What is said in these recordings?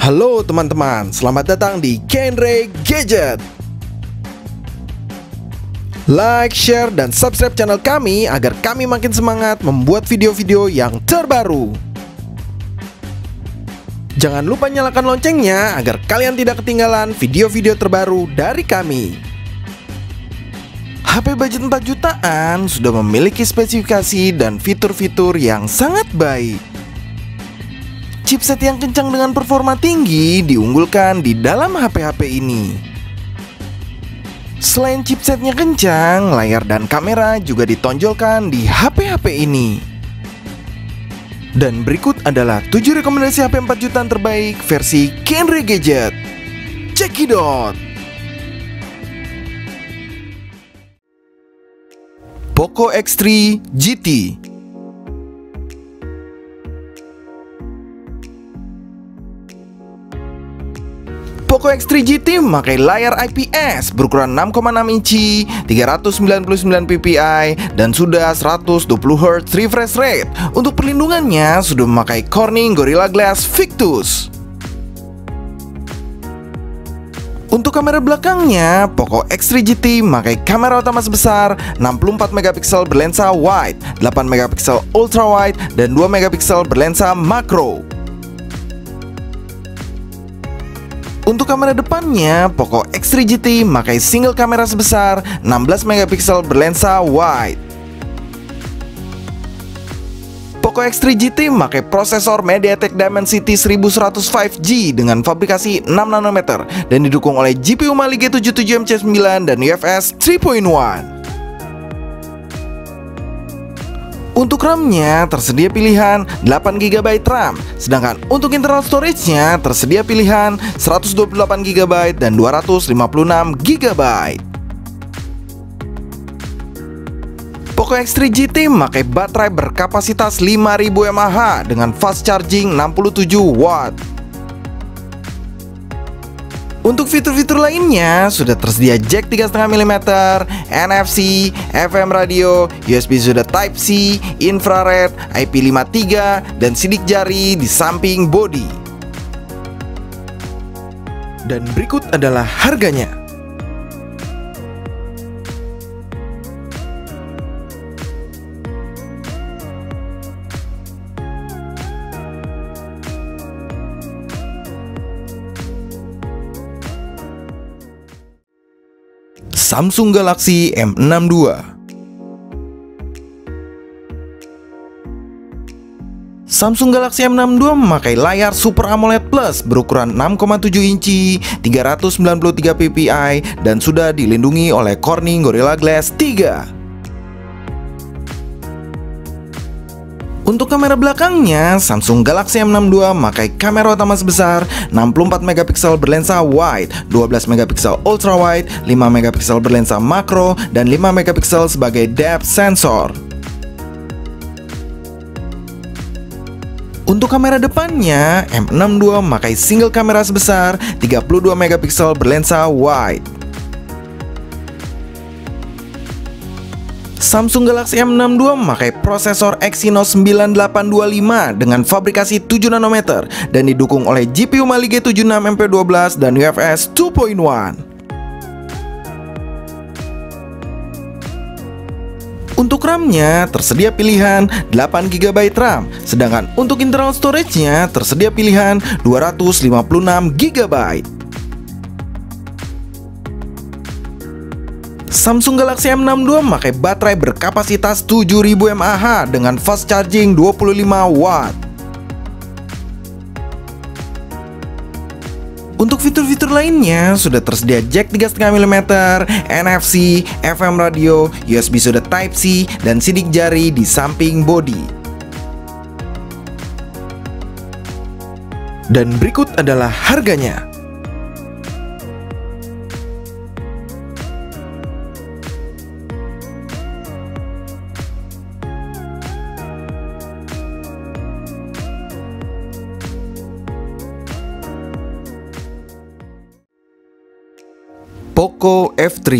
Halo teman-teman, selamat datang di Genre Gadget. Like, share, dan subscribe channel kami agar kami makin semangat membuat video-video yang terbaru. Jangan lupa nyalakan loncengnya agar kalian tidak ketinggalan video-video terbaru dari kami. HP budget 4 jutaan sudah memiliki spesifikasi dan fitur-fitur yang sangat baik. Chipset yang kencang dengan performa tinggi diunggulkan di dalam HP-HP ini. Selain chipsetnya kencang, layar dan kamera juga ditonjolkan di HP-HP ini. Dan berikut adalah 7 rekomendasi HP 4 jutaan terbaik versi Genre Gadget. Cekidot. Poco X3 GT. Poco X3 GT memakai layar IPS berukuran 6,6 inci, 399 ppi, dan sudah 120 Hz refresh rate. Untuk perlindungannya sudah memakai Corning Gorilla Glass Victus. Untuk kamera belakangnya, Poco X3 GT memakai kamera utama sebesar 64 megapiksel berlensa wide, 8 megapiksel ultra wide, dan 2 megapiksel berlensa makro. Untuk kamera depannya, Poco X3 GT memakai single kamera sebesar 16 megapiksel berlensa wide. Poco X3 GT memakai prosesor MediaTek Dimensity 1100 5G dengan fabrikasi 6 nanometer dan didukung oleh GPU Mali G77MC9 dan UFS 3.1. Untuk RAM-nya tersedia pilihan 8GB RAM, sedangkan untuk internal storage-nya tersedia pilihan 128GB dan 256GB. Poco X3 GT memakai baterai berkapasitas 5000 mAh dengan fast charging 67W. Untuk fitur-fitur lainnya sudah tersedia jack 3,5mm, NFC, FM radio, USB sudah Type-C, infrared, IP53, dan sidik jari di samping bodi. Dan berikut adalah harganya. Samsung Galaxy M62. Samsung Galaxy M62 memakai layar Super AMOLED Plus berukuran 6,7 inci, 393 ppi, dan sudah dilindungi oleh Corning Gorilla Glass 3. Untuk kamera belakangnya, Samsung Galaxy M62 memakai kamera utama sebesar 64 megapiksel berlensa wide, 12 megapiksel ultra wide, 5 megapiksel berlensa makro, dan 5 megapiksel sebagai depth sensor. Untuk kamera depannya, M62 memakai single kamera sebesar 32 megapiksel berlensa wide. Samsung Galaxy M62 memakai prosesor Exynos 9825 dengan fabrikasi 7 nanometer dan didukung oleh GPU Mali G76MP12 dan UFS 2.1. Untuk RAM-nya tersedia pilihan 8GB RAM, sedangkan untuk internal storage-nya tersedia pilihan 256GB. Samsung Galaxy M62 memakai baterai berkapasitas 7000 mAh dengan fast charging 25W. Untuk fitur-fitur lainnya sudah tersedia jack 3,5mm, NFC, FM radio, USB sudah Type-C, dan sidik jari di samping bodi. Dan berikut adalah harganya. Poco F3.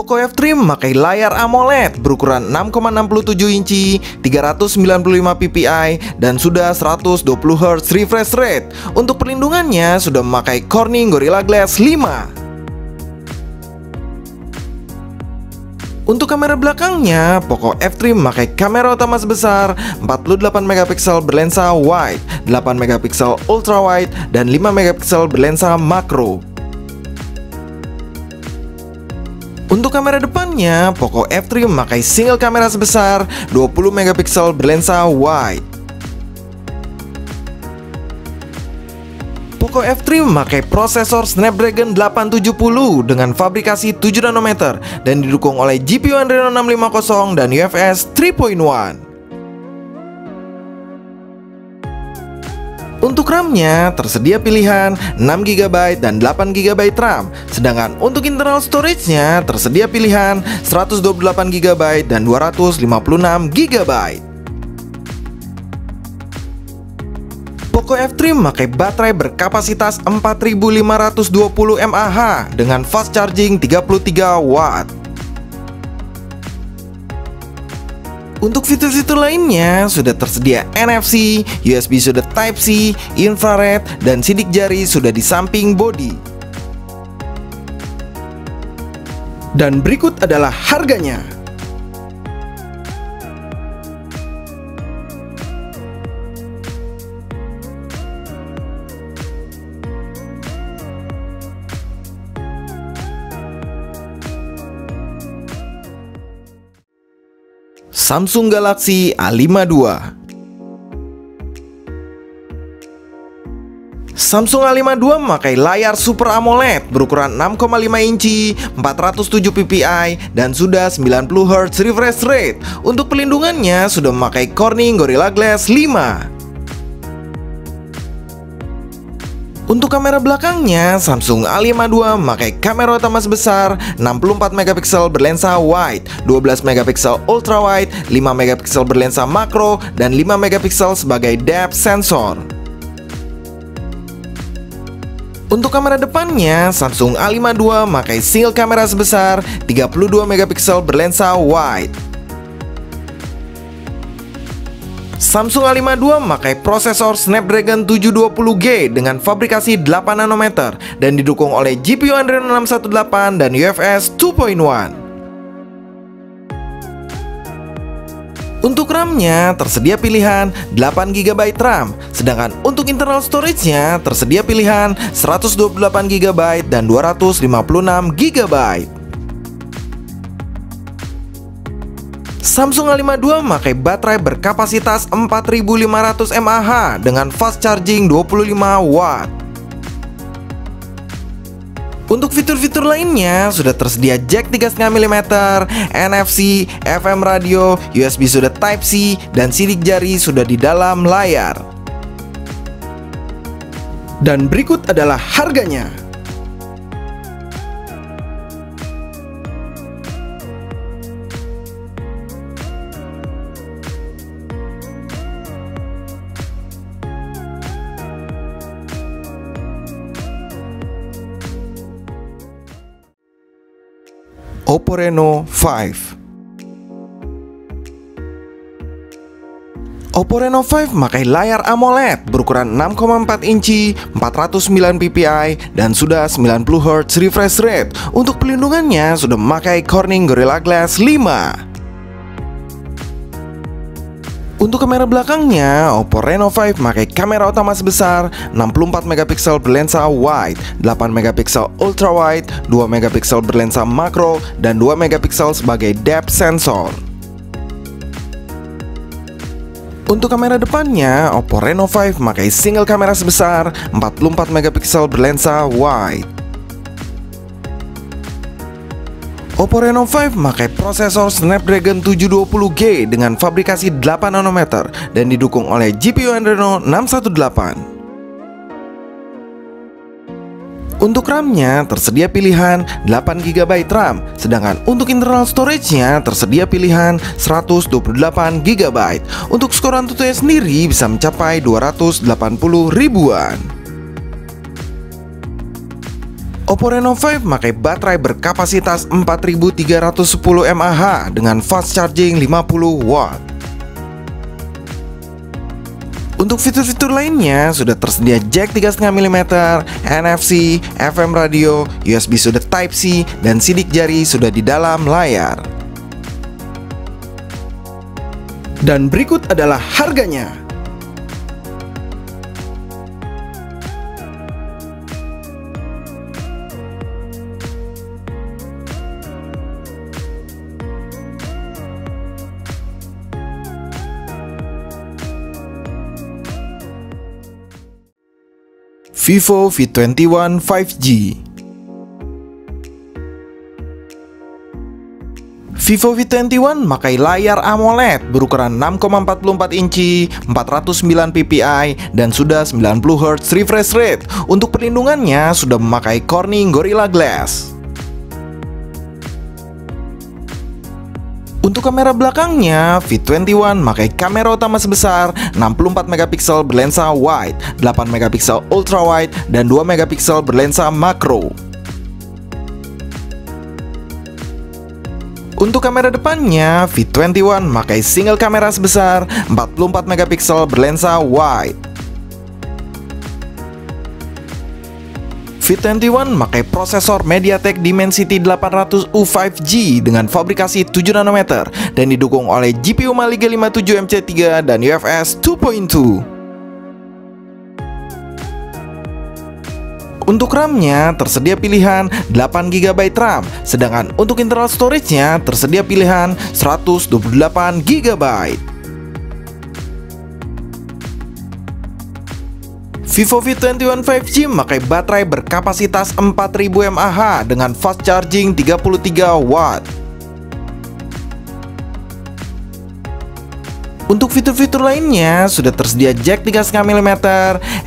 Poco F3 memakai layar AMOLED berukuran 6,67 inci, 395 ppi, dan sudah 120 Hz refresh rate. Untuk perlindungannya sudah memakai Corning Gorilla Glass 5. Untuk kamera belakangnya, Poco F3 memakai kamera utama sebesar 48 megapiksel berlensa wide, 8 megapiksel ultra wide, dan 5 megapiksel berlensa makro. Untuk kamera depannya, Poco F3 memakai single kamera sebesar 20 megapiksel berlensa wide. Poco F3 memakai prosesor Snapdragon 870 dengan fabrikasi 7 nanometer dan didukung oleh GPU Adreno 650 dan UFS 3.1. Untuk RAM-nya tersedia pilihan 6GB dan 8GB RAM, sedangkan untuk internal storage-nya tersedia pilihan 128GB dan 256GB. Poco F3 memakai baterai berkapasitas 4520 mAh dengan fast charging 33 watt. Untuk fitur-fitur lainnya sudah tersedia NFC, USB sudah Type-C, infrared, dan sidik jari sudah di samping bodi. Dan berikut adalah harganya. Samsung Galaxy A52. Samsung A52 memakai layar Super AMOLED berukuran 6,5 inci, 407 ppi, dan sudah 90 Hz refresh rate. Untuk pelindungannya sudah memakai Corning Gorilla Glass 5. Untuk kamera belakangnya, Samsung A52 memakai kamera utama sebesar 64 megapiksel berlensa wide, 12 megapiksel ultra wide, 5 megapiksel berlensa makro, dan 5 megapiksel sebagai depth sensor. Untuk kamera depannya, Samsung A52 memakai single kamera sebesar 32 megapiksel berlensa wide. Samsung A52 memakai prosesor Snapdragon 720G dengan fabrikasi 8 nanometer dan didukung oleh GPU Adreno 618 dan UFS 2.1. Untuk RAM-nya tersedia pilihan 8GB RAM, sedangkan untuk internal storage-nya tersedia pilihan 128GB dan 256GB. Samsung A52 memakai baterai berkapasitas 4500 mAh dengan fast charging 25 watt. Untuk fitur-fitur lainnya sudah tersedia jack 3,5mm, NFC, FM radio, USB sudah Type-C, dan sidik jari sudah di dalam layar. Dan berikut adalah harganya. Oppo Reno 5. Oppo Reno 5 memakai layar AMOLED berukuran 6,4 inci, 409 ppi, dan sudah 90 Hz refresh rate. Untuk pelindungannya sudah memakai Corning Gorilla Glass 5. Untuk kamera belakangnya, Oppo Reno 5 memakai kamera utama sebesar 64 megapiksel berlensa wide, 8 megapiksel ultra wide, 2 megapiksel berlensa makro, dan 2 megapiksel sebagai depth sensor. Untuk kamera depannya, Oppo Reno 5 memakai single kamera sebesar 44 megapiksel berlensa wide. Oppo Reno 5 memakai prosesor Snapdragon 720G dengan fabrikasi 8 nanometer dan didukung oleh GPU Adreno 618. Untuk RAM-nya tersedia pilihan 8GB RAM, sedangkan untuk internal storage-nya tersedia pilihan 128GB. Untuk skor AnTuTu sendiri bisa mencapai 280 ribuan. Oppo Reno 5 memakai baterai berkapasitas 4310 mAh dengan fast charging 50 watt. Untuk fitur-fitur lainnya sudah tersedia jack 3,5 mm, NFC, FM radio, USB sudah Type-C, dan sidik jari sudah di dalam layar. Dan berikut adalah harganya. Vivo V21 5G. Vivo V21 memakai layar AMOLED berukuran 6,44 inci, 409 ppi, dan sudah 90 Hz refresh rate. Untuk perlindungannya sudah memakai Corning Gorilla Glass. Untuk kamera belakangnya, V21 memakai kamera utama sebesar 64 megapiksel berlensa wide, 8 megapiksel ultra wide, dan 2 megapiksel berlensa makro. Untuk kamera depannya, V21 memakai single kamera sebesar 44 megapiksel berlensa wide. V21 memakai prosesor MediaTek Dimensity 800U 5G dengan fabrikasi 7 nanometer dan didukung oleh GPU Mali G57MC3 dan UFS 2.2. Untuk RAM-nya tersedia pilihan 8GB RAM, sedangkan untuk internal storage-nya tersedia pilihan 128GB. Vivo V21 5G memakai baterai berkapasitas 4000 mAh dengan fast charging 33 watt. Untuk fitur-fitur lainnya sudah tersedia jack 3,5 mm,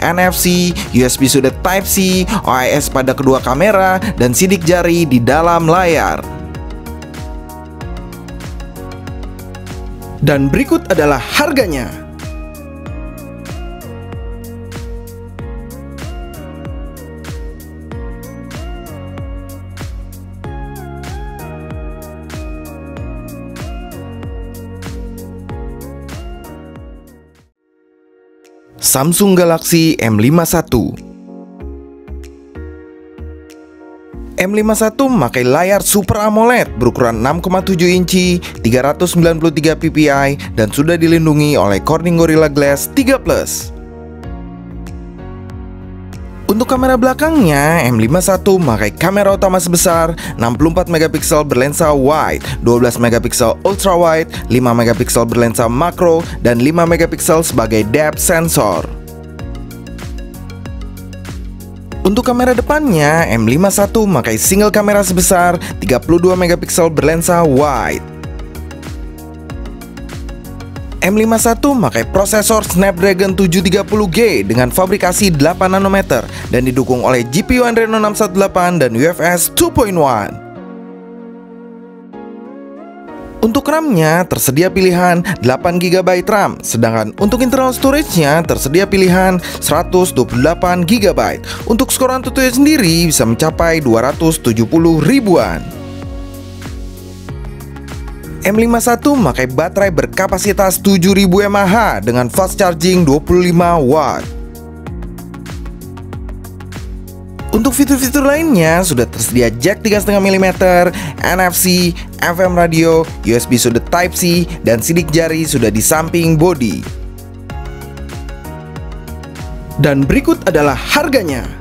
NFC, USB sudah Type-C, OIS pada kedua kamera, dan sidik jari di dalam layar. Dan berikut adalah harganya. Samsung Galaxy M51. M51 memakai layar Super AMOLED berukuran 6,7 inci, 393 ppi, dan sudah dilindungi oleh Corning Gorilla Glass 3+. Untuk kamera belakangnya, M51 memakai kamera utama sebesar 64 megapiksel berlensa wide, 12 megapiksel ultra wide, 5 megapiksel berlensa makro, dan 5 megapiksel sebagai depth sensor. Untuk kamera depannya, M51 memakai single kamera sebesar 32 megapiksel berlensa wide. M51 memakai prosesor Snapdragon 730G dengan fabrikasi 8 nanometer dan didukung oleh GPU Adreno 618 dan UFS 2.1. Untuk RAM-nya tersedia pilihan 8GB RAM, sedangkan untuk internal storage-nya tersedia pilihan 128GB. Untuk skor AnTuTu sendiri bisa mencapai 270 ribuan. M51 memakai baterai berkapasitas 7000 mAh dengan fast charging 25 watt. Untuk fitur-fitur lainnya sudah tersedia jack 3,5 mm, NFC, FM radio, USB sudah Type-C, dan sidik jari sudah di samping bodi. Dan berikut adalah harganya.